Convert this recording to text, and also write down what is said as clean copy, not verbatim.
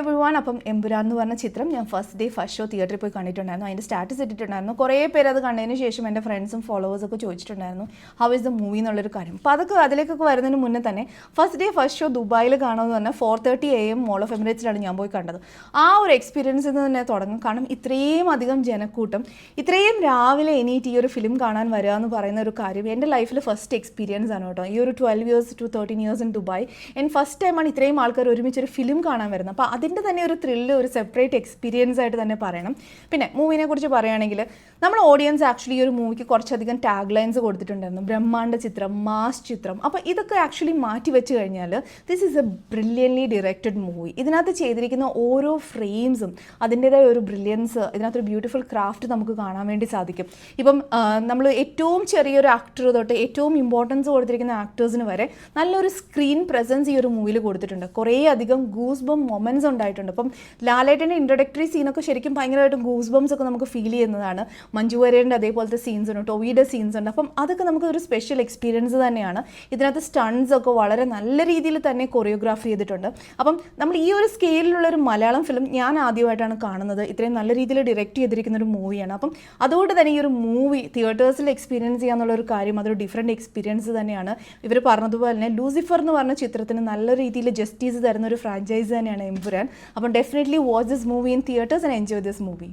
Everyone, അപ്പം എമ്പുരാൻ എന്ന് പറഞ്ഞ ചിത്രം ഞാൻ ഫസ്റ്റ് ഡേ ഫസ്റ്റ് ഷോ തിയേറ്ററിൽ പോയി കണ്ടിട്ടുണ്ടായിരുന്നു. അതിൻ്റെ സ്റ്റാറ്റസ് ഇട്ടിട്ടുണ്ടായിരുന്നു. കുറേ പേര് അത് കണ്ടതിന് ശേഷം എൻ്റെ ഫ്രണ്ട്സും ഫോളോവേഴ്സൊക്കെ ചോദിച്ചിട്ടുണ്ടായിരുന്നു ഹൗ ഇസ് ദ മൂവി എന്നുള്ളൊരു കാര്യം. അപ്പോൾ അതിലേക്കൊക്കെ വരുന്നതിന് മുന്നേ തന്നെ ഫസ്റ്റ് ഡേ ഫസ്റ്റ് ഷോ ദുബായിൽ കാണുമെന്ന് പറഞ്ഞാൽ 4:30 AM മോൾ ഓഫ് എമിറേറ്റ്സിലാണ് ഞാൻ പോയി കണ്ടത്. ആ ഒരു എക്സ്പീരിയൻസിൽ നിന്ന് തന്നെ തുടങ്ങും. കാരണം ഇത്രയും അധികം ജനക്കൂട്ടം ഇത്രയും രാവിലെ എണീറ്റ് ഈ ഒരു ഫിലിം കാണാൻ വരിക എന്ന് പറയുന്ന ഒരു കാര്യം എൻ്റെ ലൈഫിൽ ഫസ്റ്റ് എക്സ്പീരിയൻസ് ആണ് കേട്ടോ. ഈ ഒരു 12 years to 13 years in Dubai first ടൈമാണ് ഇത്രയും ആൾക്കാർ ഒരുമിച്ച് ഒരു ഫിലിം കാണാൻ വരുന്നത്. അപ്പോൾ അതിൻ്റെ തന്നെ ഒരു ത്രില്ല്, ഒരു സെപ്പറേറ്റ് എക്സ്പീരിയൻസ് ആയിട്ട് തന്നെ പറയണം. പിന്നെ മൂവിനെ കുറിച്ച് പറയുകയാണെങ്കിൽ നമ്മൾ ഓഡിയൻസ് ആക്ച്വലി ഈ ഒരു മൂവിക്ക് കുറച്ചധികം ടാഗ് ലൈൻസ് കൊടുത്തിട്ടുണ്ടായിരുന്നു. ബ്രഹ്മാണ്ഡ ചിത്രം, മാസ് ചിത്രം. അപ്പോൾ ഇതൊക്കെ ആക്ച്വലി മാറ്റി വെച്ച് കഴിഞ്ഞാൽ this is A brilliantly directed movie. ഇതിനകത്ത് ചെയ്തിരിക്കുന്ന ഓരോ ഫ്രെയിംസും അതിൻ്റേതായ ഒരു ബ്രില്യൻസ്, ഇതിനകത്തൊരു ബ്യൂട്ടിഫുൾ ക്രാഫ്റ്റ് നമുക്ക് കാണാൻ വേണ്ടി സാധിക്കും. ഇപ്പം നമ്മൾ ഏറ്റവും ചെറിയൊരു ആക്ടർ തൊട്ട് ഏറ്റവും ഇമ്പോർട്ടൻസ് കൊടുത്തിരിക്കുന്ന ആക്ടേഴ്സിന് വരെ നല്ലൊരു സ്ക്രീൻ പ്രസൻസ് ഈ ഒരു മൂവിയിൽ കൊടുത്തിട്ടുണ്ട്. കുറേ അധികം ഗൂസ് ബം മൊമെൻറ്റ്സ് ഉണ്ടായിട്ടുണ്ട്. അപ്പം ലാലേട്ടൻ്റെ ഇൻട്രൊഡക്ടറി സീനൊക്കെ ശരിക്കും ഭയങ്കരമായിട്ടും ഗൂസ് ബംസ് ഒക്കെ നമുക്ക് ഫീൽ ചെയ്യുന്നതാണ്. മഞ്ജു വാര്യരുടെ അതേപോലത്തെ സീൻസ് ഉണ്ട്, ടൊവിയുടെ സീൻസ് ഉണ്ട്. അപ്പം അതൊക്കെ നമുക്ക് ഒരു സ്പെഷ്യൽ എക്സ്പീരിയൻസ് തന്നെയാണ്. ഇതിനകത്ത് സ്റ്റൺസ് ഒക്കെ വളരെ നല്ല രീതിയിൽ തന്നെ കൊറിയോഗ്രാഫ് ചെയ്തിട്ടുണ്ട്. അപ്പം നമ്മൾ ഈ ഒരു സ്കെയിലുള്ളൊരു മലയാളം ഫിലിം ഞാൻ ആദ്യമായിട്ടാണ് കാണുന്നത്. ഇത്രയും നല്ല രീതിയിൽ ഡയറക്റ്റ് ചെയ്തിരിക്കുന്ന ഒരു മൂവിയാണ്. അപ്പം അതുകൊണ്ട് തന്നെ ഈ ഒരു മൂവി തിയേറ്റേഴ്സിൽ എക്സ്പീരിയൻസ് ചെയ്യാന്നുള്ളൊരു കാര്യം അതൊരു ഡിഫറെൻറ്റ് എക്സ്പീരിയൻസ് തന്നെയാണ്. ഇവർ പറഞ്ഞതുപോലെ തന്നെ ലൂസിഫർ എന്ന് പറഞ്ഞ ചിത്രത്തിന് നല്ല രീതിയിൽ ജസ്റ്റിസ് തരുന്ന ഒരു ഫ്രാഞ്ചൈസ് തന്നെയാണ് എമ്പുരാൻ. അപ്പം definitely watch this movie in theatres and enjoy this movie.